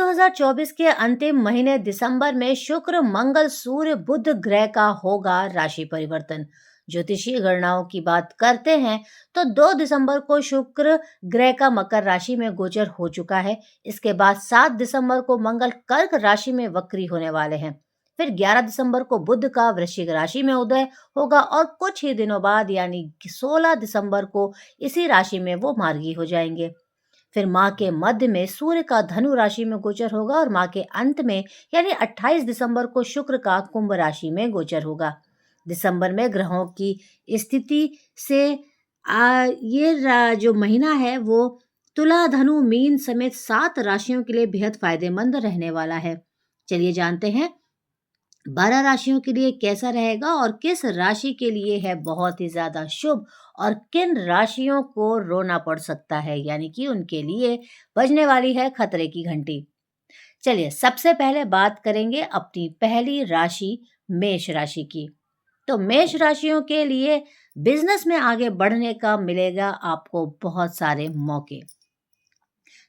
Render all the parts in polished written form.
2024 के अंतिम महीने दिसंबर में शुक्र, मंगल, सूर्य, बुध ग्रह का होगा राशि परिवर्तन। ज्योतिषीय गणनाओं की बात करते हैं तो 2 दिसंबर को शुक्र ग्रह का मकर राशि में गोचर हो चुका है। इसके बाद 7 दिसंबर को मंगल कर्क राशि में वक्री होने वाले हैं। फिर 11 दिसंबर को बुध का वृश्चिक राशि में उदय होगा और कुछ ही दिनों बाद यानी कि 16 दिसंबर को इसी राशि में वो मार्गी हो जाएंगे। फिर माह के मध्य में सूर्य का धनु राशि में गोचर होगा और माह के अंत में यानी 28 दिसंबर को शुक्र का कुंभ राशि में गोचर होगा। दिसंबर में ग्रहों की स्थिति से जो महीना है वो तुला, धनु, मीन समेत 7 राशियों के लिए बेहद फायदेमंद रहने वाला है। चलिए जानते हैं 12 राशियों के लिए कैसा रहेगा और किस राशि के लिए है बहुत ही ज्यादा शुभ और किन राशियों को रोना पड़ सकता है, यानी कि उनके लिए बजने वाली है खतरे की घंटी। चलिए सबसे पहले बात करेंगे अपनी पहली राशि मेष राशि की। तो मेष राशियों के लिए बिजनेस में आगे बढ़ने का मिलेगा आपको बहुत सारे मौके।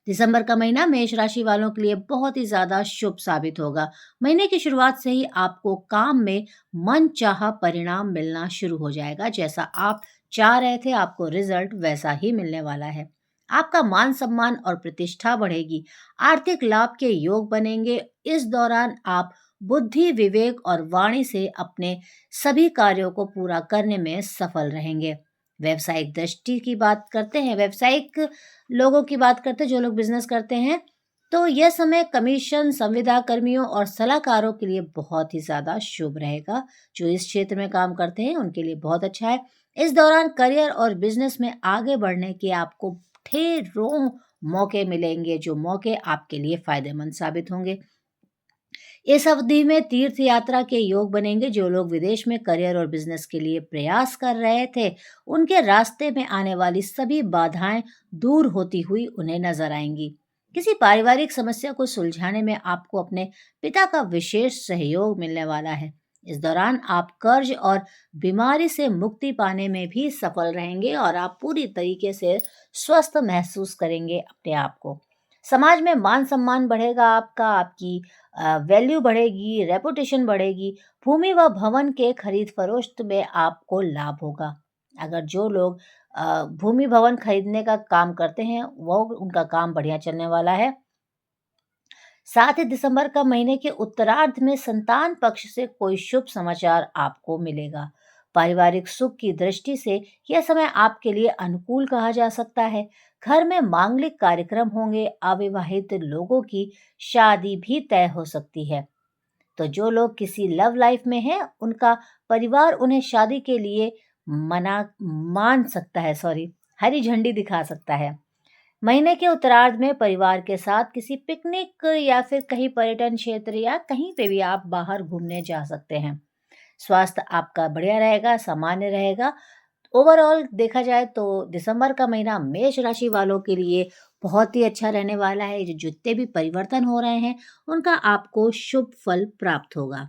दिसंबर का महीना मेष राशि वालों के लिए बहुत ही ज्यादा शुभ साबित होगा। महीने की शुरुआत से ही आपको काम में मनचाहा परिणाम मिलना शुरू हो जाएगा। जैसा आप चाह रहे थे आपको रिजल्ट वैसा ही मिलने वाला है। आपका मान सम्मान और प्रतिष्ठा बढ़ेगी। आर्थिक लाभ के योग बनेंगे। इस दौरान आप बुद्धि, विवेक और वाणी से अपने सभी कार्यों को पूरा करने में सफल रहेंगे। व्यवसायिक दृष्टि की बात करते हैं, व्यवसायिक लोगों की बात करते हैं जो लोग बिजनेस करते हैं, तो यह समय कमीशन, संविदा कर्मियों और सलाहकारों के लिए बहुत ही ज्यादा शुभ रहेगा। जो इस क्षेत्र में काम करते हैं उनके लिए बहुत अच्छा है। इस दौरान करियर और बिजनेस में आगे बढ़ने के आपको ढेरों मौके मिलेंगे, जो मौके आपके लिए फायदेमंद साबित होंगे। इस अवधि में तीर्थ यात्रा के योग बनेंगे। जो लोग विदेश में करियर और बिजनेस के लिए प्रयास कर रहे थे उनके रास्ते में आने वाली सभी बाधाएं दूर होती हुई उन्हें नजर आएंगी। किसी पारिवारिक समस्या को सुलझाने में आपको अपने पिता का विशेष सहयोग मिलने वाला है। इस दौरान आप कर्ज और बीमारी से मुक्ति पाने में भी सफल रहेंगे और आप पूरी तरीके से स्वस्थ महसूस करेंगे अपने आप को। समाज में मान सम्मान बढ़ेगा आपका, आपकी वैल्यू बढ़ेगी, रेपुटेशन बढ़ेगी। भूमि व भवन के खरीद फरोख्त में आपको लाभ होगा। अगर जो लोग भूमि भवन खरीदने का काम करते हैं वो उनका काम बढ़िया चलने वाला है। साथ ही दिसंबर का महीने के उत्तरार्ध में संतान पक्ष से कोई शुभ समाचार आपको मिलेगा। पारिवारिक सुख की दृष्टि से यह समय आपके लिए अनुकूल कहा जा सकता है। घर में मांगलिक कार्यक्रम होंगे। अविवाहित लोगों की शादी भी तय हो सकती है। तो जो लोग किसी लव लाइफ में हैं उनका परिवार उन्हें शादी के लिए मना मान सकता है, हरी झंडी दिखा सकता है। महीने के उत्तरार्ध में परिवार के साथ किसी पिकनिक या फिर कहीं पर्यटन क्षेत्र या कहीं पे भी आप बाहर घूमने जा सकते हैं। स्वास्थ्य आपका बढ़िया रहेगा, सामान्य रहेगा। ओवरऑल देखा जाए तो दिसंबर का महीना मेष राशि वालों के लिए बहुत ही अच्छा रहने वाला है। जो जितने भी परिवर्तन हो रहे हैं उनका आपको शुभ फल प्राप्त होगा।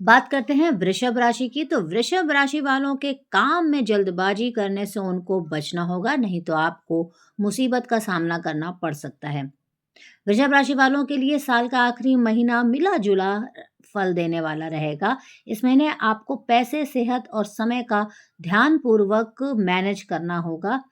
बात करते हैं वृषभ राशि की। तो वृषभ राशि वालों के काम में जल्दबाजी करने से उनको बचना होगा, नहीं तो आपको मुसीबत का सामना करना पड़ सकता है। वृषभ राशि वालों के लिए साल का आखिरी महीना मिला जुला फल देने वाला रहेगा। इस महीने आपको पैसे, सेहत और समय का ध्यान पूर्वक मैनेज करना होगा।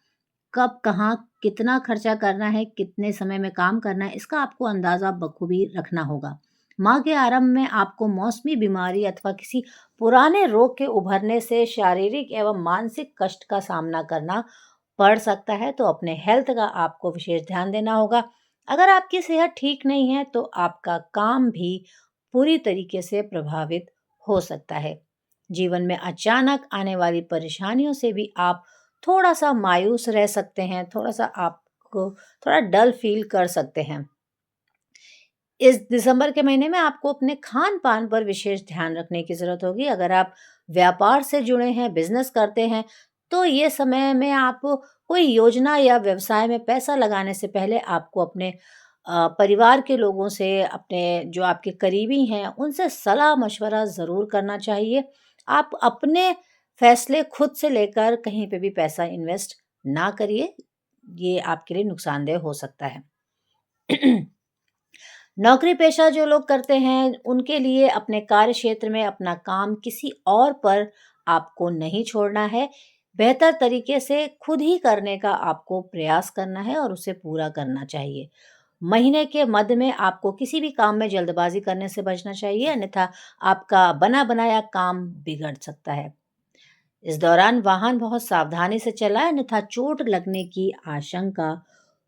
कब, कहाँ, कितना खर्चा करना है, कितने समय में काम करना है, इसका आपको अंदाजा बखूबी रखना होगा। माह के आरंभ में आपको मौसमी बीमारी अथवा किसी पुराने रोग के उभरने से शारीरिक एवं मानसिक कष्ट का सामना करना पड़ सकता है, तो अपने हेल्थ का आपको विशेष ध्यान देना होगा। अगर आपकी सेहत ठीक नहीं है तो आपका काम भी पूरी तरीके से प्रभावित हो सकता है। जीवन में अचानक आने वाली परेशानियों से भी आप थोड़ा सा मायूस रह सकते हैं, थोड़ा सा आपको थोड़ा डल फील कर सकते हैं। इस दिसंबर के महीने में आपको अपने खान-पान पर विशेष ध्यान रखने की ज़रूरत होगी। अगर आप व्यापार से जुड़े हैं, बिज़नेस करते हैं, तो ये समय में आप कोई योजना या व्यवसाय में पैसा लगाने से पहले आपको अपने परिवार के लोगों से, अपने जो आपके करीबी हैं, उनसे सलाह-मशवरा ज़रूर करना चाहिए। आप अपने फैसले खुद से लेकर कहीं पे भी पैसा इन्वेस्ट ना करिए, ये आपके लिए नुकसानदेह हो सकता है। नौकरी पेशा जो लोग करते हैं, उनके लिए अपने कार्य क्षेत्र में अपना काम किसी और पर आपको नहीं छोड़ना है। बेहतर तरीके से खुद ही करने का आपको प्रयास करना है और उसे पूरा करना चाहिए। महीने के मध्य में आपको किसी भी काम में जल्दबाजी करने से बचना चाहिए, अन्यथा आपका बना-बनाया काम बिगड़ सकता है। इस दौरान वाहन बहुत सावधानी से चलाएं, अन्यथा चोट लगने की आशंका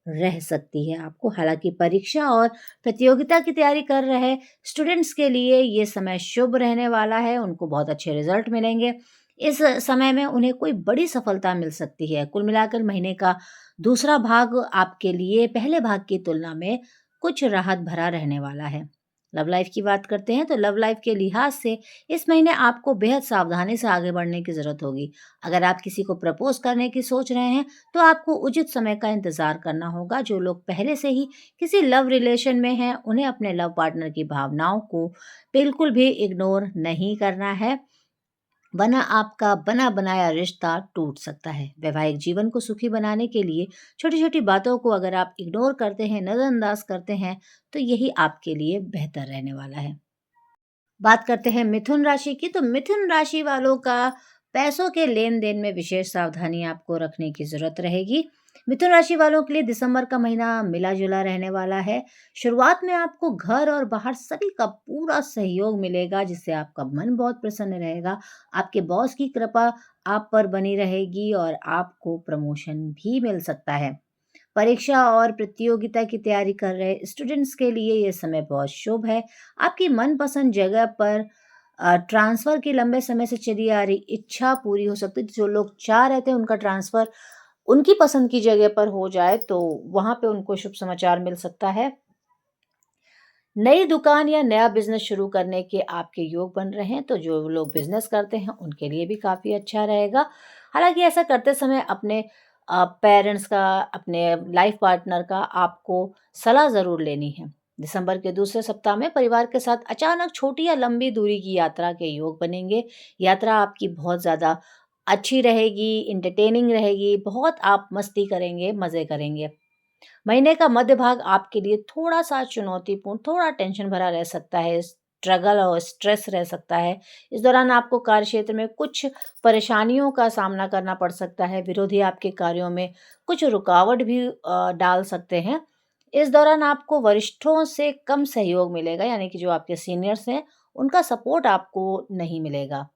रह सकती है आपको। हालांकि परीक्षा और प्रतियोगिता की तैयारी कर रहे स्टूडेंट्स के लिए ये समय शुभ रहने वाला है, उनको बहुत अच्छे रिजल्ट मिलेंगे। इस समय में उन्हें कोई बड़ी सफलता मिल सकती है। कुल मिलाकर महीने का दूसरा भाग आपके लिए पहले भाग की तुलना में कुछ राहत भरा रहने वाला है। लव लाइफ की बात करते हैं तो लव लाइफ के लिहाज से इस महीने आपको बेहद सावधानी से आगे बढ़ने की ज़रूरत होगी। अगर आप किसी को प्रपोज़ करने की सोच रहे हैं, तो आपको उचित समय का इंतज़ार करना होगा। जो लोग पहले से ही किसी लव रिलेशन में हैं, उन्हें अपने लव पार्टनर की भावनाओं को बिल्कुल भी इग्नोर नहीं करना है, वरना आपका बना-बनाया रिश्ता टूट सकता है। वैवाहिक जीवन को सुखी बनाने के लिए छोटी-छोटी बातों को अगर आप इग्नोर करते हैं, नज़रअंदाज करते हैं, तो यही आपके लिए बेहतर रहने वाला है। बात करते हैं मिथुन राशि की, तो मिथुन राशि वालों का पैसों के लेन-देन में विशेष सावधानी आपको रखने की ज़रूरत रहेगी। मिथुन राशि वालों के लिए दिसंबर का महीना मिला-जुला रहने वाला है। शुरुआत में आपको घर और बाहर सभी का पूरा सहयोग मिलेगा, जिससे आपका मन बहुत प्रसन्न रहेगा। आपके बॉस की कृपा आप पर बनी रहेगी और आपको प्रमोशन भी मिल सकता है। परीक्षा और प्रतियोगिता की तैयारी कर रहे स्टूडेंट्स के लिए ये समय बहुत शुभ है। आपकी मनपसंद जगह पर ट्रांसफ़र की लंबे समय से चली आ रही इच्छा पूरी हो सकती है। जो लोग चाह रहे थे उनका ट्रांसफ़र उनकी पसंद की जगह पर हो जाए, तो वहाँ पे उनको शुभ समाचार मिल सकता है। नई दुकान या नया बिज़नेस शुरू करने के आपके योग बन रहे हैं, तो जो लोग बिज़नेस करते हैं उनके लिए भी काफ़ी अच्छा रहेगा। हालाँकि ऐसा करते समय अपने पेरेंट्स का, अपने लाइफ़ पार्टनर का आपको सलाह ज़रूर लेनी है। दिसंबर के दूसरे सप्ताह में परिवार के साथ अचानक छोटी या लंबी दूरी की यात्रा के योग बनेंगे। यात्रा आपकी बहुत ज़्यादा अच्छी रहेगी, एंटरटेनिंग रहेगी, बहुत आप मस्ती करेंगे, मज़े करेंगे। महीने का मध्य भाग आपके लिए थोड़ा-सा चुनौतीपूर्ण, थोड़ा टेंशन भरा रह सकता है, स्ट्रगल और स्ट्रेस रह सकता है। इस दौरान आपको कार्यक्षेत्र में कुछ परेशानियों का सामना करना पड़ सकता है, विरोधी आपके कार्यों में कुछ रुकावट भी डाल सकते हैं। इस दौरान आपको वरिष्ठों से कम सहयोग मिलेगा, यानी कि जो आपके सीनियर्स हैं, उनका सपोर्ट आपको नहीं मिलेगा।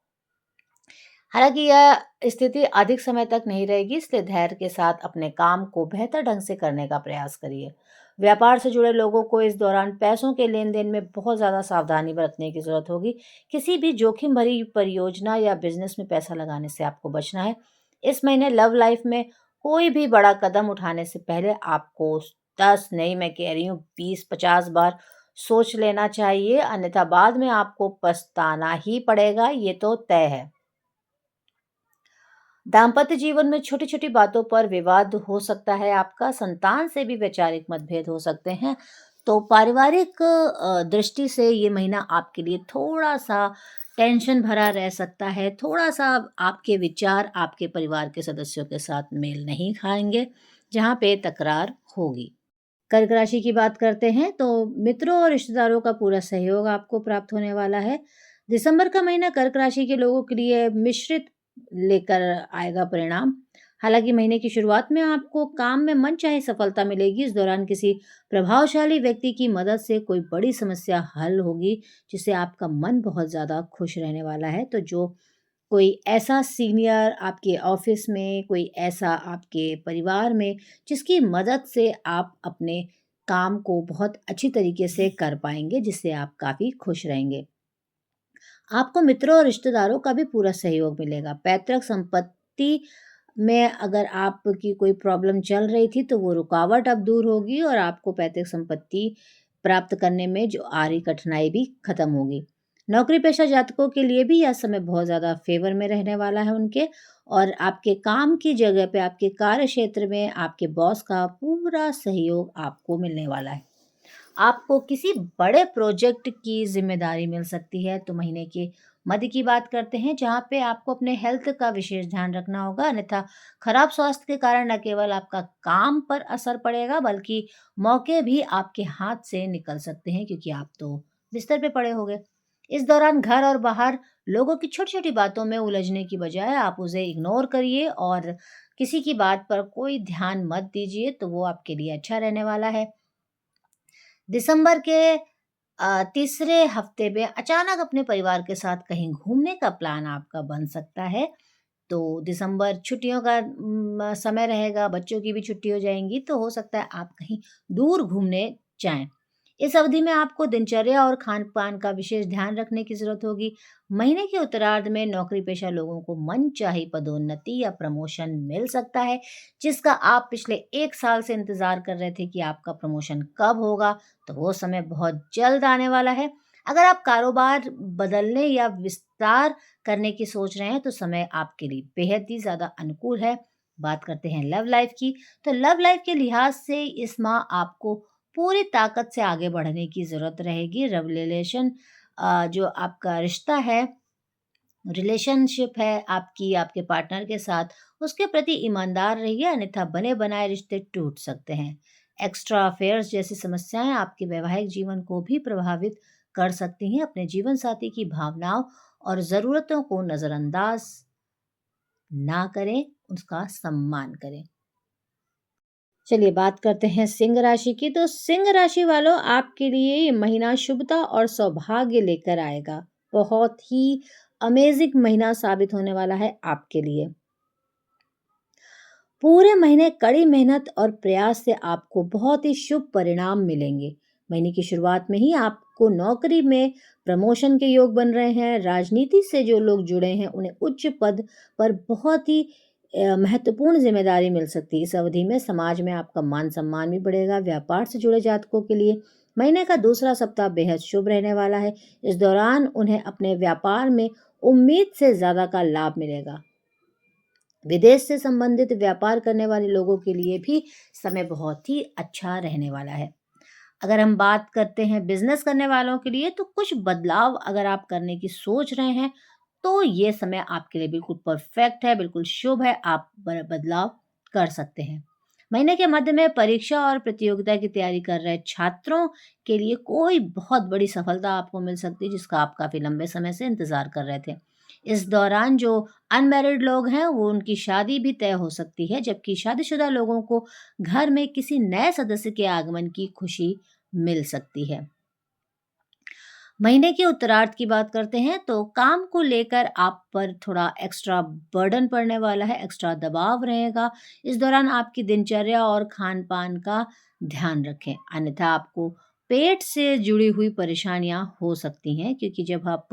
हालाँकि यह स्थिति अधिक समय तक नहीं रहेगी, इसलिए धैर्य के साथ अपने काम को बेहतर ढंग से करने का प्रयास करिए। व्यापार से जुड़े लोगों को इस दौरान पैसों के लेन-देन में बहुत ज़्यादा सावधानी बरतने की ज़रूरत होगी। किसी भी जोखिम भरी परियोजना या बिज़नेस में पैसा लगाने से आपको बचना है। इस महीने लव लाइफ़ में कोई भी बड़ा कदम उठाने से पहले आपको 10 नहीं, मैं कह रही हूँ 20-50 बार सोच लेना चाहिए, अन्यथा बाद में आपको पछताना ही पड़ेगा, ये तो तय है। दाम्पत्य जीवन में छोटी-छोटी बातों पर विवाद हो सकता है आपका, संतान से भी वैचारिक मतभेद हो सकते हैं। तो पारिवारिक दृष्टि से ये महीना आपके लिए थोड़ा-सा टेंशन भरा रह सकता है, थोड़ा-सा आपके विचार आपके परिवार के सदस्यों के साथ मेल नहीं खाएँगे, जहाँ पे तकरार होगी। कर्क राशि की बात करते हैं तो मित्रों और रिश्तेदारों का पूरा सहयोग आपको प्राप्त होने वाला है। दिसंबर का महीना कर्क राशि के लोगों के लिए मिश्रित लेकर आएगा परिणाम। हालांकि महीने की शुरुआत में आपको काम में मनचाही सफलता मिलेगी। इस दौरान किसी प्रभावशाली व्यक्ति की मदद से कोई बड़ी समस्या हल होगी, जिससे आपका मन बहुत ज़्यादा खुश रहने वाला है। तो जो कोई ऐसा सीनियर आपके ऑफिस में, कोई ऐसा आपके परिवार में, जिसकी मदद से आप अपने काम को बहुत अच्छी तरीके से कर पाएँगे, जिससे आप काफ़ी खुश रहेंगे। आपको मित्रों और रिश्तेदारों का भी पूरा सहयोग मिलेगा। पैतृक संपत्ति में अगर आपकी कोई प्रॉब्लम चल रही थी, तो वो रुकावट अब दूर होगी और आपको पैतृक संपत्ति प्राप्त करने में जो आ रही कठिनाई भी खत्म होगी। नौकरी पेशा जातकों के लिए भी यह समय बहुत ज़्यादा फ़ेवर में रहने वाला है उनके, और आपके काम की जगह पे, आपके कार्य क्षेत्र में आपके बॉस का पूरा सहयोग आपको मिलने वाला है। आपको किसी बड़े प्रोजेक्ट की ज़िम्मेदारी मिल सकती है, तो महीने के मध्य की बात करते हैं, जहाँ पे आपको अपने हेल्थ का विशेष ध्यान रखना होगा, अन्यथा खराब स्वास्थ्य के कारण न केवल आपका काम पर असर पड़ेगा, बल्कि मौके भी आपके हाथ से निकल सकते हैं, क्योंकि आप तो बिस्तर पे पड़े होंगे। इस दौरान घर और बाहर लोगों की छोटी-छोटी बातों में उलझने की बजाय आप उसे इग्नोर करिए और किसी की बात पर कोई ध्यान मत दीजिए, तो वो आपके लिए अच्छा रहने वाला है। दिसंबर के तीसरे हफ्ते में अचानक अपने परिवार के साथ कहीं घूमने का प्लान आपका बन सकता है। तो दिसंबर छुट्टियों का समय रहेगा, बच्चों की भी छुट्टी हो जाएँगी, तो हो सकता है आप कहीं दूर घूमने जाएँ। इस अवधि में आपको दिनचर्या और खान-पान का विशेष ध्यान रखने की ज़रूरत होगी। महीने के उत्तरार्ध में नौकरी-पेशा लोगों को मनचाही पदोन्नति या प्रमोशन मिल सकता है, जिसका आप पिछले 1 साल से इंतज़ार कर रहे थे कि आपका प्रमोशन कब होगा, तो वो समय बहुत जल्द आने वाला है। अगर आप कारोबार बदलने या विस्तार करने की सोच रहे हैं, तो समय आपके लिए बेहद ही ज़्यादा अनुकूल है। बात करते हैं लव लाइफ की, तो लव लाइफ के लिहाज से इस माह आपको पूरी ताकत से आगे बढ़ने की ज़रूरत रहेगी। जो आपका रिश्ता है, रिलेशनशिप है आपकी आपके पार्टनर के साथ, उसके प्रति ईमानदार रहिए, अन्यथा बने बनाए रिश्ते टूट सकते हैं। एक्स्ट्रा अफेयर्स जैसी समस्याएं आपके वैवाहिक जीवन को भी प्रभावित कर सकती हैं। अपने जीवन साथी की भावनाओं और ज़रूरतों को नज़रअंदाज ना करें, उसका सम्मान करें। चलिए बात करते हैं सिंह राशि की। तो सिंह राशि वालों, आपके लिए ये महीना शुभता और सौभाग्य लेकर आएगा। बहुत ही अमेजिंग महीना साबित होने वाला है आपके लिए। पूरे महीने कड़ी मेहनत और प्रयास से आपको बहुत ही शुभ परिणाम मिलेंगे। महीने की शुरुआत में ही आपको नौकरी में प्रमोशन के योग बन रहे हैं। राजनीति से जो लोग जुड़े हैं उन्हें उच्च पद पर बहुत ही महत्वपूर्ण जिम्मेदारी मिल सकती है। इस अवधि में समाज में आपका मान सम्मान भी बढ़ेगा। व्यापार से जुड़े जातकों के लिए महीने का दूसरा सप्ताह बेहद शुभ रहने वाला है। इस दौरान उन्हें अपने व्यापार में उम्मीद से ज्यादा का लाभ मिलेगा। विदेश से संबंधित व्यापार करने वाले लोगों के लिए भी समय बहुत ही अच्छा रहने वाला है। अगर हम बात करते हैं बिजनेस करने वालों के लिए, तो कुछ बदलाव अगर आप करने की सोच रहे हैं, तो ये समय आपके लिए बिल्कुल परफेक्ट है, बिल्कुल शुभ है। आप बदलाव कर सकते हैं। महीने के मध्य में परीक्षा और प्रतियोगिता की तैयारी कर रहे छात्रों के लिए कोई बहुत बड़ी सफलता आपको मिल सकती है, जिसका आप काफी लंबे समय से इंतजार कर रहे थे। इस दौरान जो अनमैरिड लोग हैं, वो उनकी शादी भी तय हो सकती है, जबकि शादीशुदा लोगों को घर में किसी नए सदस्य के आगमन की खुशी मिल सकती है। महीने के उत्तरार्ध की बात करते हैं, तो काम को लेकर आप पर थोड़ा एक्स्ट्रा बर्डन पड़ने वाला है, एक्स्ट्रा दबाव रहेगा। इस दौरान आपकी दिनचर्या और खान-पान का ध्यान रखें, अन्यथा आपको पेट से जुड़ी हुई परेशानियां हो सकती हैं, क्योंकि जब आप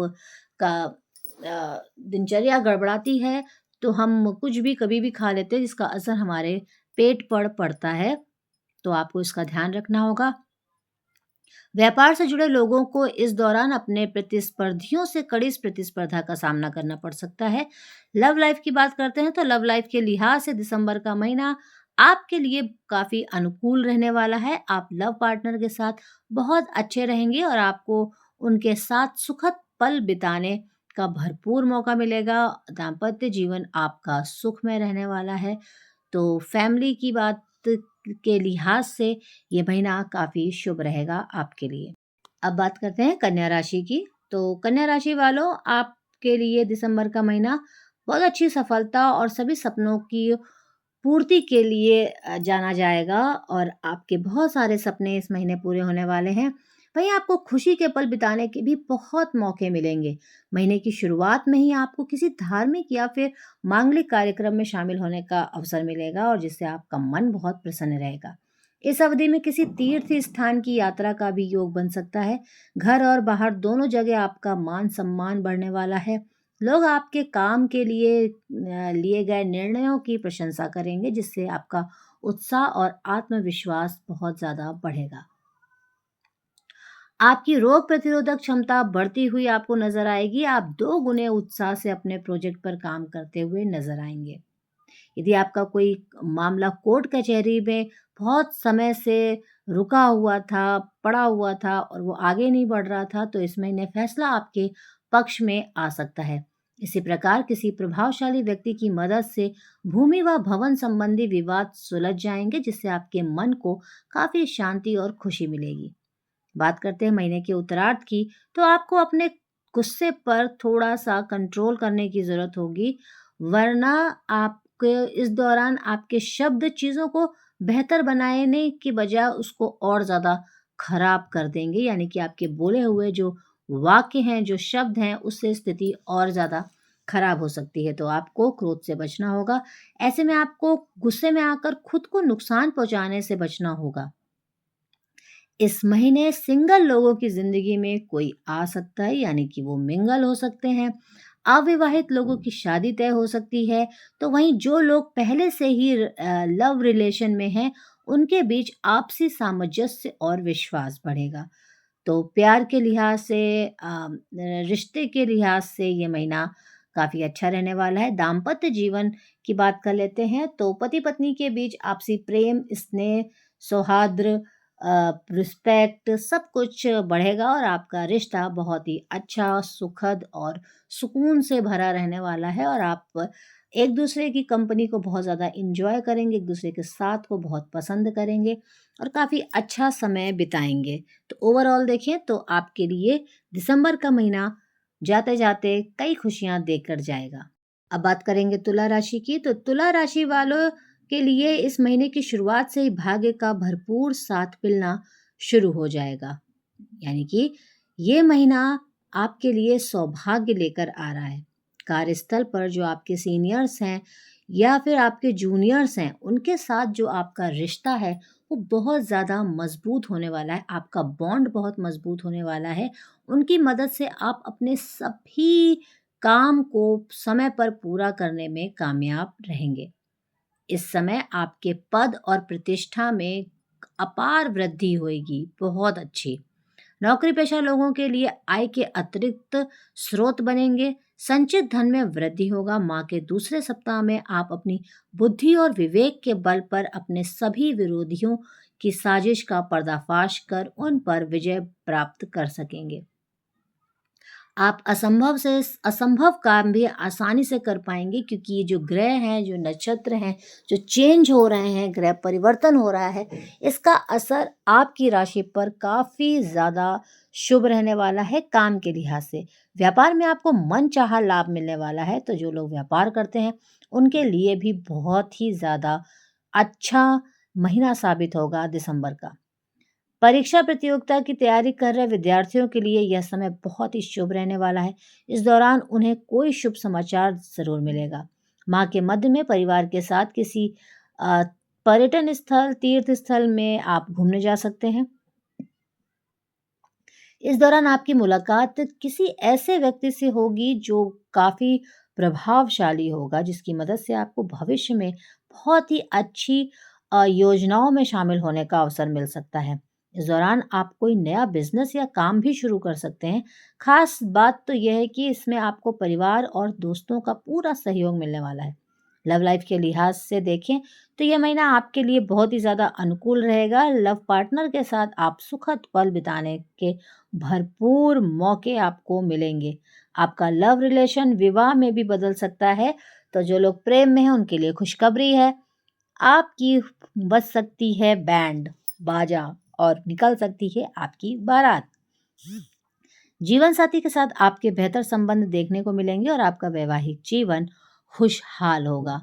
का दिनचर्या गड़बड़ाती है, तो हम कुछ भी कभी भी खा लेते हैं, जिसका असर हमारे पेट पर पड़ता है। तो आपको इसका ध्यान रखना होगा। व्यापार से जुड़े लोगों को इस दौरान अपने प्रतिस्पर्धियों से कड़ी प्रतिस्पर्धा का सामना करना पड़ सकता है। लव लाइफ की बात करते हैं, तो लव लाइफ के लिहाज से दिसंबर का महीना आपके लिए काफी अनुकूल रहने वाला है। आप लव पार्टनर के साथ बहुत अच्छे रहेंगे और आपको उनके साथ सुखद पल बिताने का भरपूर मौका मिलेगा। दाम्पत्य जीवन आपका सुखमय रहने वाला है। तो फैमिली की बात के लिहाज से ये महीना काफ़ी शुभ रहेगा आपके लिए। अब बात करते हैं कन्या राशि की। तो कन्या राशि वालों, आपके लिए दिसंबर का महीना बहुत अच्छी सफलता और सभी सपनों की पूर्ति के लिए जाना जाएगा और आपके बहुत सारे सपने इस महीने पूरे होने वाले हैं। वहीं आपको खुशी के पल बिताने के भी बहुत मौके मिलेंगे। महीने की शुरुआत में ही आपको किसी धार्मिक या फिर मांगलिक कार्यक्रम में शामिल होने का अवसर मिलेगा और जिससे आपका मन बहुत प्रसन्न रहेगा। इस अवधि में किसी तीर्थ स्थान की यात्रा का भी योग बन सकता है। घर और बाहर दोनों जगह आपका मान सम्मान बढ़ने वाला है। लोग आपके काम के लिए लिए गए निर्णयों की प्रशंसा करेंगे, जिससे आपका उत्साह और आत्मविश्वास बहुत ज़्यादा बढ़ेगा। आपकी रोग प्रतिरोधक क्षमता बढ़ती हुई आपको नज़र आएगी। आप 2 गुने उत्साह से अपने प्रोजेक्ट पर काम करते हुए नज़र आएँगे। यदि आपका कोई मामला कोर्ट कचहरी में बहुत समय से रुका हुआ था, पड़ा हुआ था और वो आगे नहीं बढ़ रहा था, तो इस महीने फैसला आपके पक्ष में आ सकता है। इसी प्रकार किसी प्रभावशाली व्यक्ति की मदद से भूमि व भवन संबंधी विवाद सुलझ जाएंगे, जिससे आपके मन को काफी शांति और खुशी मिलेगी। बात करते हैं महीने के उत्तरार्ध की, तो आपको अपने गुस्से पर थोड़ा सा कंट्रोल करने की जरूरत होगी, वरना आपके इस दौरान आपके शब्द चीजों को बेहतर बनाने की बजाय उसको और ज्यादा खराब कर देंगे। यानी कि आपके बोले हुए जो वाक्य हैं, जो शब्द हैं, उससे स्थिति और ज्यादा खराब हो सकती है। तो आपको क्रोध से बचना होगा। ऐसे में आपको गुस्से में आकर खुद को नुकसान पहुंचाने से बचना होगा। इस महीने सिंगल लोगों की ज़िंदगी में कोई आ सकता है, यानी कि वो मिंगल हो सकते हैं। अविवाहित लोगों की शादी तय हो सकती है, तो वहीं जो लोग पहले से ही लव रिलेशन में हैं, उनके बीच आपसी सामंजस्य और विश्वास बढ़ेगा। तो प्यार के लिहाज से रिश्ते के लिहाज से ये महीना काफ़ी अच्छा रहने वाला है। दाम्पत्य जीवन की बात कर लेते हैं, तो पति-पत्नी के बीच आपसी प्रेम, स्नेह, सौहार्द, रिस्पेक्ट सब कुछ बढ़ेगा और आपका रिश्ता बहुत ही अच्छा, सुखद और सुकून से भरा रहने वाला है और आप एक-दूसरे की कंपनी को बहुत ज़्यादा एन्जॉय करेंगे, एक-दूसरे के साथ को बहुत पसंद करेंगे और काफ़ी अच्छा समय बिताएँगे। तो ओवरऑल देखें तो आपके लिए दिसंबर का महीना जाते-जाते कई खुशियाँ देकर जाएगा। अब बात करेंगे तुला राशि की, तो तुला राशि वालों के लिए इस महीने की शुरुआत से ही भाग्य का भरपूर साथ मिलना शुरू हो जाएगा। यानी कि ये महीना आपके लिए सौभाग्य लेकर आ रहा है। कार्यस्थल पर जो आपके सीनियर्स हैं या फिर आपके जूनियर्स हैं, उनके साथ जो आपका रिश्ता है, वो बहुत ज़्यादा मज़बूत होने वाला है, आपका बॉन्ड बहुत मज़बूत होने वाला है। उनकी मदद से आप अपने सभी काम को समय पर पूरा करने में कामयाब रहेंगे। इस समय आपके पद और प्रतिष्ठा में अपार वृद्धि होएगी, बहुत अच्छी। नौकरी पेशा लोगों के लिए आय के अतिरिक्त स्रोत बनेंगे। संचित धन में वृद्धि होगा। माह के दूसरे सप्ताह में आप अपनी बुद्धि और विवेक के बल पर अपने सभी विरोधियों की साजिश का पर्दाफाश कर उन पर विजय प्राप्त कर सकेंगे। आप असंभव काम भी आसानी से कर पाएँगे, क्योंकि ये जो ग्रह हैं, जो नक्षत्र हैं, जो चेंज हो रहे हैं, ग्रह परिवर्तन हो रहा है, इसका असर आपकी राशि पर काफ़ी ज़्यादा शुभ रहने वाला है काम के लिहाज से। व्यापार में आपको मनचाहा लाभ मिलने वाला है, तो जो लोग व्यापार करते हैं, उनके लिए भी बहुत ही ज़्यादा अच्छा महीना साबित होगा दिसंबर का। परीक्षा प्रतियोगिता की तैयारी कर रहे विद्यार्थियों के लिए यह समय बहुत ही शुभ रहने वाला है। इस दौरान उन्हें कोई शुभ समाचार ज़रूर मिलेगा। माह के मध्य में परिवार के साथ किसी अ, पर्यटन स्थल, तीर्थ स्थल में आप घूमने जा सकते हैं। इस दौरान आपकी मुलाकात किसी ऐसे व्यक्ति से होगी जो काफ़ी प्रभावशाली होगा, जिसकी मदद से आपको भविष्य में बहुत ही अच्छी योजनाओं में शामिल होने का अवसर मिल सकता है। इस दौरान आप कोई नया बिज़नेस या काम भी शुरू कर सकते हैं। ख़ास बात तो यह है कि इसमें आपको परिवार और दोस्तों का पूरा सहयोग मिलने वाला है। लव लाइफ़ के लिहाज से देखें तो यह महीना आपके लिए बहुत ही ज़्यादा अनुकूल रहेगा। लव पार्टनर के साथ आप सुखद पल बिताने के भरपूर मौके आपको मिलेंगे। आपका लव रिलेशन विवाह में भी बदल सकता है, तो जो लोग प्रेम में हैं उनके लिए खुशखबरी है। आपकी बज सकती है बैंड, बाजा और निकल सकती है आपकी बारात। जीवन साथी के साथ आपके बेहतर संबंध देखने को मिलेंगे और आपका वैवाहिक जीवन खुशहाल होगा।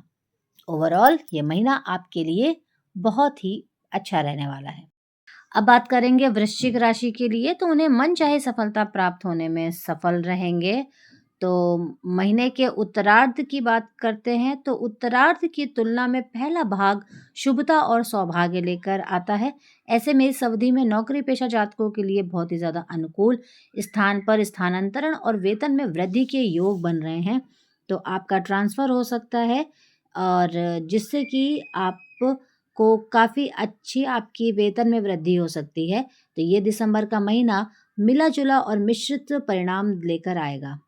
ओवरऑल ये महीना आपके लिए बहुत ही अच्छा रहने वाला है। अब बात करेंगे वृश्चिक राशि के लिए, तो उन्हें मनचाही सफलता प्राप्त होने में सफल रहेंगे। तो महीने के उत्तरार्ध की बात करते हैं, तो उत्तरार्ध की तुलना में पहला भाग शुभता और सौभाग्य लेकर आता है। ऐसे में इस अवधि में नौकरी पेशा जातकों के लिए बहुत ही ज़्यादा अनुकूल, स्थान पर स्थानांतरण और वेतन में वृद्धि के योग बन रहे हैं। तो आपका ट्रांसफ़र हो सकता है और जिससे कि आपको काफ़ी अच्छी आपकी वेतन में वृद्धि हो सकती है। तो ये दिसंबर का महीना मिला-जुला और मिश्रित परिणाम लेकर आएगा।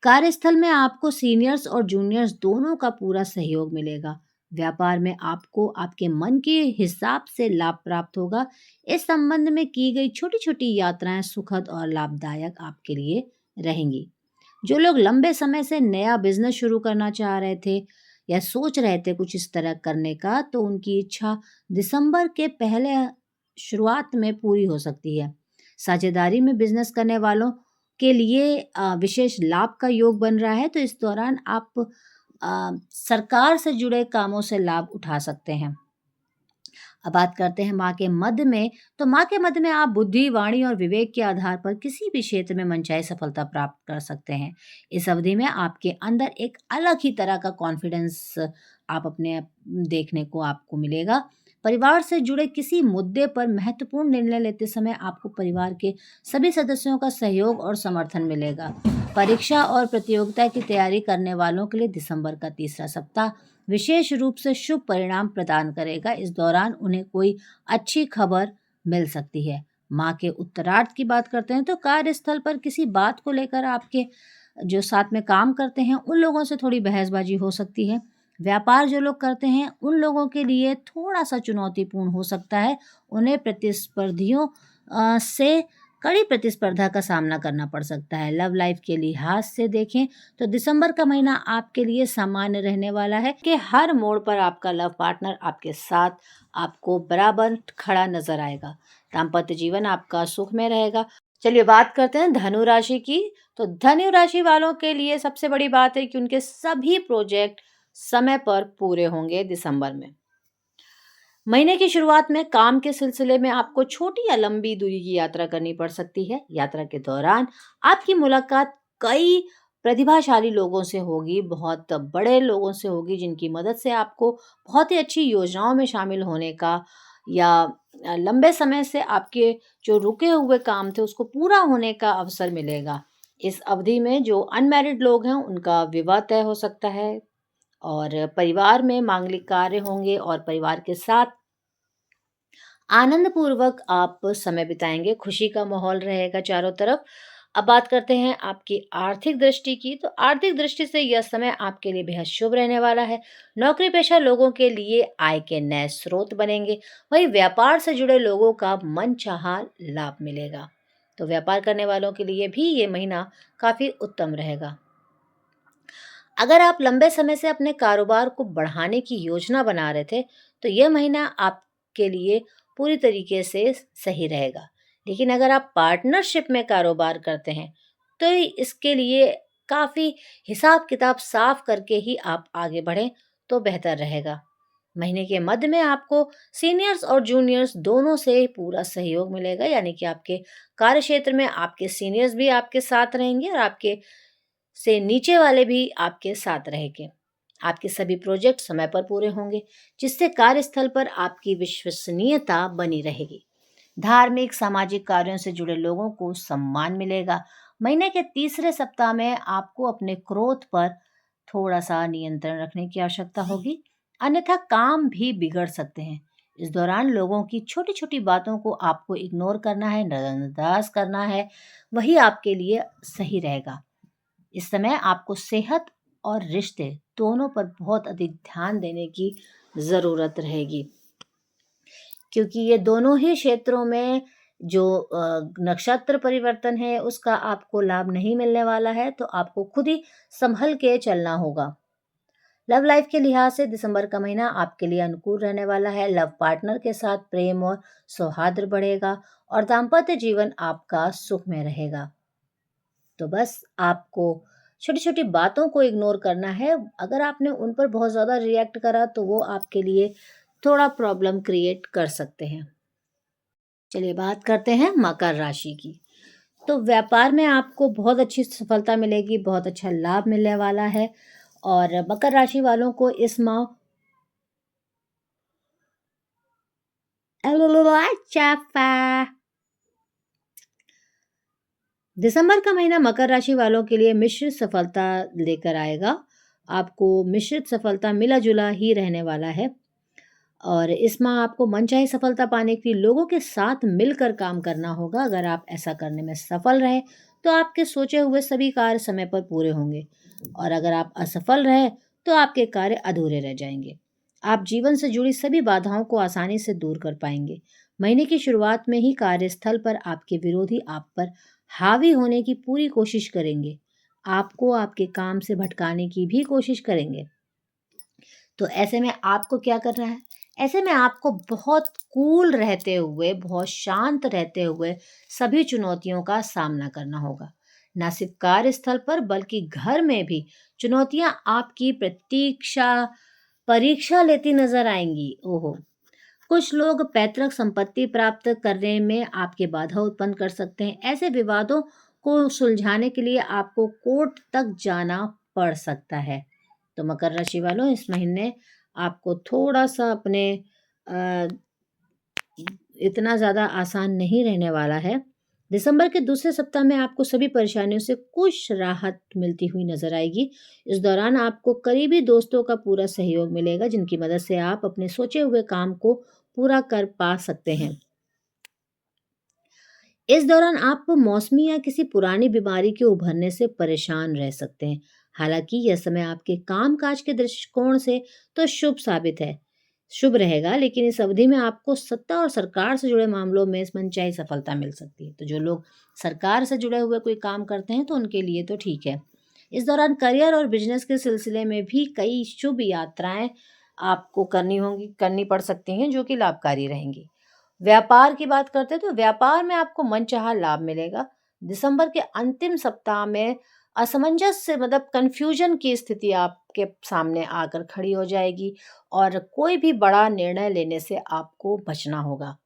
कार्यस्थल में आपको सीनियर्स और जूनियर्स दोनों का पूरा सहयोग मिलेगा। व्यापार में आपको आपके मन के हिसाब से लाभ प्राप्त होगा। इस संबंध में की गई छोटी-छोटी यात्राएं सुखद और लाभदायक आपके लिए रहेंगी। जो लोग लंबे समय से नया बिजनेस शुरू करना चाह रहे थे या सोच रहे थे कुछ इस तरह करने का, तो उनकी इच्छा दिसंबर के पहले शुरुआत में पूरी हो सकती है। साझेदारी में बिजनेस करने वालों के लिए विशेष लाभ का योग बन रहा है, तो इस दौरान आप सरकार से जुड़े कामों से लाभ उठा सकते हैं। अब बात करते हैं माह के मध्य में। तो माह के मध्य में आप बुद्धि, वाणी और विवेक के आधार पर किसी भी क्षेत्र में मनचाही सफलता प्राप्त कर सकते हैं। इस अवधि में आपके अंदर एक अलग ही तरह का कॉन्फिडेंस आप अपने देखने को आपको मिलेगा। परिवार से जुड़े किसी मुद्दे पर महत्वपूर्ण निर्णय लेते समय आपको परिवार के सभी सदस्यों का सहयोग और समर्थन मिलेगा। परीक्षा और प्रतियोगिता की तैयारी करने वालों के लिए दिसंबर का तीसरा सप्ताह विशेष रूप से शुभ परिणाम प्रदान करेगा। इस दौरान उन्हें कोई अच्छी खबर मिल सकती है। माह के उत्तरार्ध की बात करते हैं तो कार्यस्थल पर किसी बात को लेकर आपके जो साथ में काम करते हैं उन लोगों से थोड़ी बहसबाजी हो सकती है। व्यापार जो लोग करते हैं उन लोगों के लिए थोड़ा सा चुनौतीपूर्ण हो सकता है। उन्हें प्रतिस्पर्धियों से कड़ी प्रतिस्पर्धा का सामना करना पड़ सकता है। लव लाइफ के लिहाज से देखें तो दिसंबर का महीना आपके लिए सामान्य रहने वाला है कि हर मोड़ पर आपका लव पार्टनर आपके साथ आपको बराबर खड़ा नजर आएगा। दाम्पत्य जीवन आपका सुख में रहेगा। चलिए बात करते हैं धनु राशि की। तो धनु राशि वालों के लिए सबसे बड़ी बात है कि उनके सभी प्रोजेक्ट समय पर पूरे होंगे दिसंबर में। महीने की शुरुआत में काम के सिलसिले में आपको छोटी या लंबी दूरी की यात्रा करनी पड़ सकती है। यात्रा के दौरान आपकी मुलाकात कई प्रतिभाशाली लोगों से होगी, बहुत बड़े लोगों से होगी, जिनकी मदद से आपको बहुत ही अच्छी योजनाओं में शामिल होने का या लंबे समय से आपके जो रुके हुए काम थे उसको पूरा होने का अवसर मिलेगा। इस अवधि में जो अनमैरिड लोग हैं उनका विवाह तय हो सकता है और परिवार में मांगलिक कार्य होंगे और परिवार के साथ आनंद पूर्वक आप समय बिताएंगे। खुशी का माहौल रहेगा चारों तरफ। अब बात करते हैं आपकी आर्थिक दृष्टि की। तो आर्थिक दृष्टि से यह समय आपके लिए बेहद शुभ रहने वाला है। नौकरी पेशा लोगों के लिए आय के नए स्रोत बनेंगे। वहीं व्यापार से जुड़े लोगों का मनचाहा लाभ मिलेगा। तो व्यापार करने वालों के लिए भी ये महीना काफी उत्तम रहेगा। अगर आप लंबे समय से अपने कारोबार को बढ़ाने की योजना बना रहे थे, तो यह महीना आपके लिए पूरी तरीके से सही रहेगा। लेकिन अगर आप पार्टनरशिप में कारोबार करते हैं, तो इसके लिए काफ़ी हिसाब-किताब साफ करके ही आप आगे बढ़ें, तो बेहतर रहेगा। महीने के मध्य में आपको सीनियर्स और जूनियर्स दोनों से पूरा सहयोग मिलेगा, यानी कि आपके कार्यक्षेत्र में आपके सीनियर्स भी आपके साथ रहेंगे और आपके से नीचे वाले भी आपके साथ रहेंगे। आपके सभी प्रोजेक्ट समय पर पूरे होंगे, जिससे कार्यस्थल पर आपकी विश्वसनीयता बनी रहेगी। धार्मिक सामाजिक कार्यों से जुड़े लोगों को सम्मान मिलेगा। महीने के तीसरे सप्ताह में आपको अपने क्रोध पर थोड़ा सा नियंत्रण रखने की आवश्यकता होगी, अन्यथा काम भी बिगड़ सकते हैं। इस दौरान लोगों की छोटी छोटी बातों को आपको इग्नोर करना है, नजरअंदाज करना है, वही आपके लिए सही रहेगा। इस समय आपको सेहत और रिश्ते दोनों पर बहुत अधिक ध्यान देने की ज़रूरत रहेगी, क्योंकि ये दोनों ही क्षेत्रों में जो नक्षत्र परिवर्तन है उसका आपको लाभ नहीं मिलने वाला है, तो आपको खुद ही संभल के चलना होगा। लव लाइफ के लिहाज से दिसंबर का महीना आपके लिए अनुकूल रहने वाला है। लव पार्टनर के साथ प्रेम और सौहार्द बढ़ेगा और दाम्पत्य जीवन आपका सुख में रहेगा। तो बस आपको छोटी-छोटी बातों को इग्नोर करना है। अगर आपने उन पर बहुत ज़्यादा रिएक्ट करा तो वो आपके लिए थोड़ा प्रॉब्लम क्रिएट कर सकते हैं। चलिए बात करते हैं मकर राशि की। तो व्यापार में आपको बहुत अच्छी सफलता मिलेगी, बहुत अच्छा लाभ मिलने वाला है और मकर राशि वालों को इस माह दिसंबर का महीना मकर राशि वालों के लिए मिश्रित सफलता लेकर आएगा। आपको मिश्रित सफलता मिला-जुला ही रहने वाला है और इस माह आपको मनचाही सफलता पाने के लिए लोगों के साथ मिलकर काम करना होगा। अगर आप ऐसा करने में सफल रहे, तो आपके सोचे हुए सभी कार्य समय पर पूरे होंगे और अगर आप असफल रहे, तो आपके कार्य अधूरे रह जाएंगे। आप जीवन से जुड़ी सभी बाधाओं को आसानी से दूर कर पाएंगे। महीने की शुरुआत में ही कार्यस्थल पर आपके विरोधी आप पर हावी होने की पूरी कोशिश करेंगे। आपको आपके काम से भटकाने की भी कोशिश करेंगे। तो ऐसे में आपको क्या करना है? ऐसे में आपको बहुत कूल रहते हुए, बहुत शांत रहते हुए सभी चुनौतियों का सामना करना होगा। ना सिर्फ कार्यस्थल पर बल्कि घर में भी चुनौतियां आपकी परीक्षा लेती नजर आएंगी। ओहो! कुछ लोग पैतृक संपत्ति प्राप्त करने में आपके बाधा उत्पन्न कर सकते हैं। ऐसे विवादों को सुलझाने के लिए आपको कोर्ट तक जाना पड़ सकता है। तो मकर राशि वालों, इस महीने आपको थोड़ा-सा अपने अ, इतना ज़्यादा आसान नहीं रहने वाला है। दिसंबर के दूसरे सप्ताह में आपको सभी परेशानियों से कुछ राहत मिलती हुई नज़र आएगी। इस दौरान आपको करीबी दोस्तों का पूरा सहयोग मिलेगा, जिनकी मदद से आप अपने सोचे हुए काम को पूरा कर पा सकते हैं। इस दौरान आप मौसमी या किसी पुरानी बीमारी के उभरने से परेशान रह सकते हैं। हालांकि यह समय आपके कामकाज के दृष्टिकोण से तो शुभ रहेगा, लेकिन इस अवधि में आपको सत्ता और सरकार से जुड़े मामलों में मनचाही सफलता मिल सकती है। तो जो लोग सरकार से जुड़े हुए कोई काम करते हैं तो उनके लिए तो ठीक है। इस दौरान करियर और बिजनेस के सिलसिले में भी कई शुभ यात्राएं आपको करनी पड़ सकती हैं, जो कि लाभकारी रहेंगी। व्यापार की बात करते हैं तो व्यापार में आपको मनचाहा लाभ मिलेगा। दिसंबर के अंतिम सप्ताह में असमंजस से मतलब कन्फ्यूजन की स्थिति आपके सामने आकर खड़ी हो जाएगी और कोई भी बड़ा निर्णय लेने से आपको बचना होगा।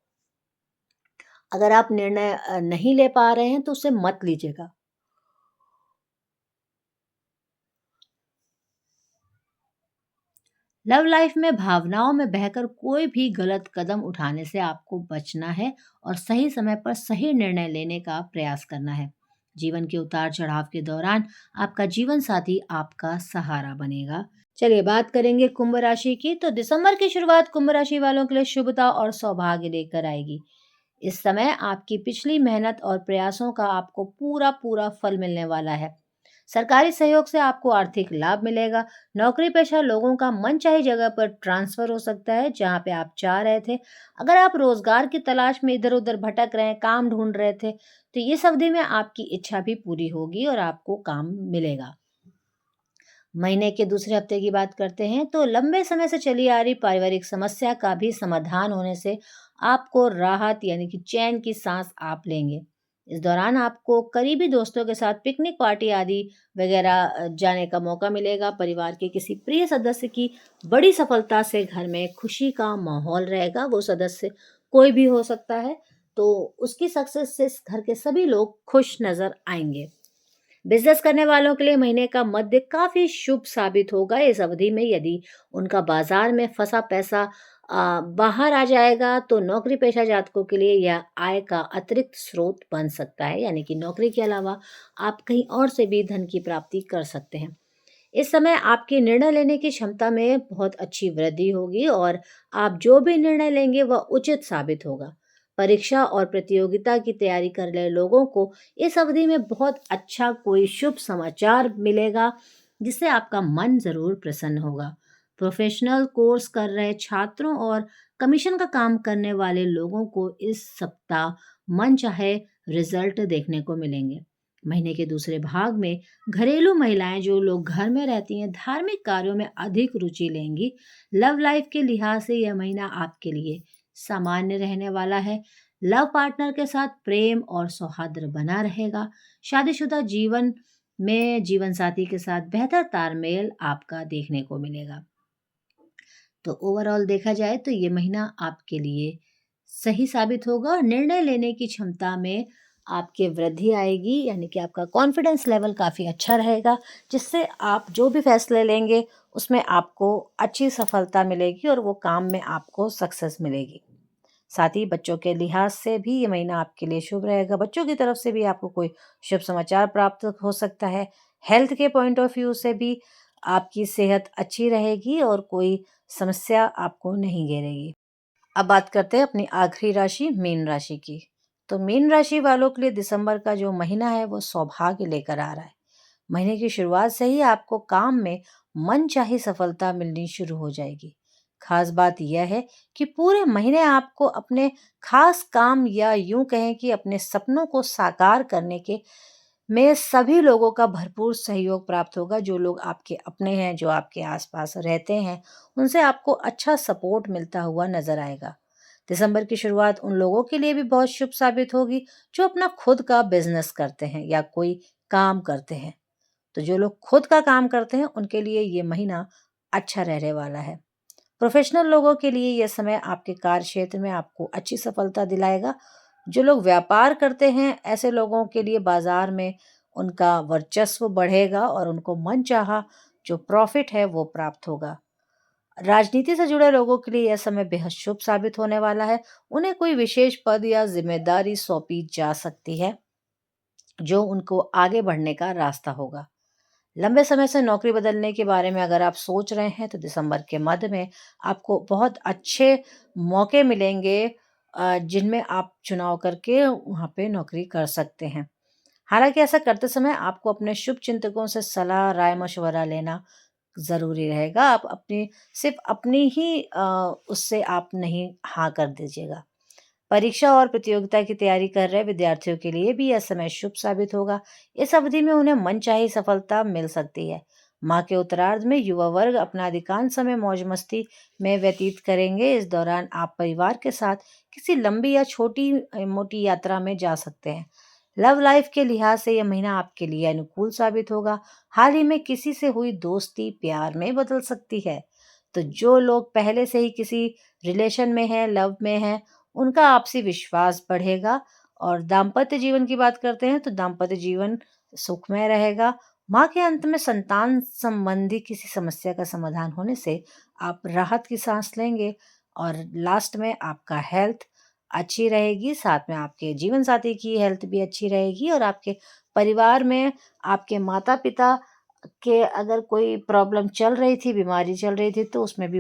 अगर आप निर्णय नहीं ले पा रहे हैं तो उसे मत लीजिएगा। लव लाइफ में भावनाओं में बहकर कोई भी गलत कदम उठाने से आपको बचना है और सही समय पर सही निर्णय लेने का प्रयास करना है। जीवन के उतार चढ़ाव के दौरान आपका जीवन साथी आपका सहारा बनेगा। चलिए बात करेंगे कुंभ राशि की। तो दिसंबर की शुरुआत कुंभ राशि वालों के लिए शुभता और सौभाग्य लेकर आएगी। इस समय आपकी पिछली मेहनत और प्रयासों का आपको पूरा पूरा फल मिलने वाला है। सरकारी सहयोग से आपको आर्थिक लाभ मिलेगा। नौकरी पेशा लोगों का मनचाही जगह पर ट्रांसफर हो सकता है जहां पे आप चाह रहे थे। अगर आप रोजगार की तलाश में इधर उधर भटक रहे हैं, काम ढूंढ रहे थे, तो इस अवधि में आपकी इच्छा भी पूरी होगी और आपको काम मिलेगा। महीने के दूसरे हफ्ते की बात करते हैं तो लंबे समय से चली आ रही पारिवारिक समस्या का भी समाधान होने से आपको राहत यानी कि चैन की सांस आप लेंगे। इस दौरान आपको करीबी दोस्तों के साथ पिकनिक पार्टी आदि वगैरह जाने का मौका मिलेगा। परिवार के किसी प्रिय सदस्य की बड़ी सफलता से घर में खुशी का माहौल रहेगा। वो सदस्य कोई भी हो सकता है, तो उसकी सक्सेस से घर के सभी लोग खुश नजर आएंगे। बिजनेस करने वालों के लिए महीने का मध्य काफी शुभ साबित होगा। इस अवधि में यदि उनका बाजार में फंसा पैसा बाहर आ जाएगा तो नौकरी पेशा जातकों के लिए यह आय का अतिरिक्त स्रोत बन सकता है, यानी कि नौकरी के अलावा आप कहीं और से भी धन की प्राप्ति कर सकते हैं। इस समय आपकी निर्णय लेने की क्षमता में बहुत अच्छी वृद्धि होगी और आप जो भी निर्णय लेंगे वह उचित साबित होगा। परीक्षा और प्रतियोगिता की तैयारी कर रहे लोगों को इस अवधि में बहुत अच्छा कोई शुभ समाचार मिलेगा, जिससे आपका मन जरूर प्रसन्न होगा। प्रोफेशनल कोर्स कर रहे छात्रों और कमीशन का काम करने वाले लोगों को इस सप्ताह मन चाहे रिजल्ट देखने को मिलेंगे। महीने के दूसरे भाग में घरेलू महिलाएं, जो लोग घर में रहती हैं, धार्मिक कार्यों में अधिक रुचि लेंगी। लव लाइफ के लिहाज से यह महीना आपके लिए सामान्य रहने वाला है। लव पार्टनर के साथ प्रेम और सौहार्द बना रहेगा। शादीशुदा जीवन में जीवन साथी के साथ बेहतर तालमेल आपका देखने को मिलेगा। तो ओवरऑल देखा जाए तो ये महीना आपके लिए सही साबित होगा और निर्णय लेने की क्षमता में आपके वृद्धि आएगी, यानी कि आपका कॉन्फिडेंस लेवल काफ़ी अच्छा रहेगा, जिससे आप जो भी फैसले लेंगे उसमें आपको अच्छी सफलता मिलेगी और वो काम में आपको सक्सेस मिलेगी। साथ ही बच्चों के लिहाज से भी ये महीना आपके लिए शुभ रहेगा। बच्चों की तरफ से भी आपको कोई शुभ समाचार प्राप्त हो सकता है। हेल्थ के पॉइंट ऑफ व्यू से भी आपकी सेहत अच्छी रहेगी और कोई समस्या आपको नहीं घेरेगी। अब बात करते हैं अपनी आखिरी राशि मीन राशि की। तो मीन राशि वालों के लिए दिसंबर का जो महीना है वो सौभाग्य लेकर आ रहा है। महीने की शुरुआत से ही आपको काम में मनचाही सफलता मिलनी शुरू हो जाएगी। खास बात यह है कि पूरे महीने आपको अपने खास काम या यूं कहें कि अपने सपनों को साकार करने के में सभी लोगों का भरपूर सहयोग प्राप्त होगा। जो लोग आपके अपने हैं, जो आपके आसपास रहते हैं, उनसे आपको अच्छा सपोर्ट मिलता हुआ नजर आएगा। दिसंबर की शुरुआत उन लोगों के लिए भी बहुत शुभ साबित होगी जो अपना खुद का बिजनेस करते हैं या कोई काम करते हैं। तो जो लोग खुद का काम करते हैं उनके लिए ये महीना अच्छा रहने वाला है। प्रोफेशनल लोगों के लिए यह समय आपके कार्य क्षेत्र में आपको अच्छी सफलता दिलाएगा। जो लोग व्यापार करते हैं ऐसे लोगों के लिए बाजार में उनका वर्चस्व बढ़ेगा और उनको मनचाहा जो प्रॉफिट है वो प्राप्त होगा। राजनीति से जुड़े लोगों के लिए यह समय बेहद शुभ साबित होने वाला है। उन्हें कोई विशेष पद या जिम्मेदारी सौंपी जा सकती है जो उनको आगे बढ़ने का रास्ता होगा। लंबे समय से नौकरी बदलने के बारे में अगर आप सोच रहे हैं तो दिसंबर के मध्य में आपको बहुत अच्छे मौके मिलेंगे जिनमें आप चुनाव करके वहाँ पे नौकरी कर सकते हैं। हालांकि ऐसा करते समय आपको अपने शुभ चिंतकों से सलाह राय मशवरा लेना ज़रूरी रहेगा। आप अपनी सिर्फ अपनी ही उससे आप नहीं हाँ कर दीजिएगा। परीक्षा और प्रतियोगिता की तैयारी कर रहे विद्यार्थियों के लिए भी यह समय शुभ साबित होगा। इस अवधि में उन्हें मनचाही सफलता मिल सकती है। माह के उत्तरार्ध में युवा वर्ग अपना अधिकांश समय मौज मस्ती में व्यतीत करेंगे। इस दौरान आप परिवार के साथ किसी लंबी या छोटी मोटी यात्रा में जा सकते हैं। लव लाइफ के लिहाज से यह महीना आपके लिए अनुकूल साबित होगा। हाल ही में किसी से हुई दोस्ती प्यार में बदल सकती है। तो जो लोग पहले से ही किसी रिलेशन में हैं, लव में हैं, उनका आपसी विश्वास बढ़ेगा। और दाम्पत्य जीवन की बात करते हैं तो दाम्पत्य जीवन सुखमय रहेगा। माह के अंत में संतान संबंधी किसी समस्या का समाधान होने से आप राहत की सांस लेंगे। और लास्ट में आपका हेल्थ अच्छी रहेगी, साथ में आपके जीवन साथी की हेल्थ भी अच्छी रहेगी और आपके परिवार में आपके माता पिता के अगर कोई प्रॉब्लम चल रही थी, बीमारी चल रही थी तो उसमें भी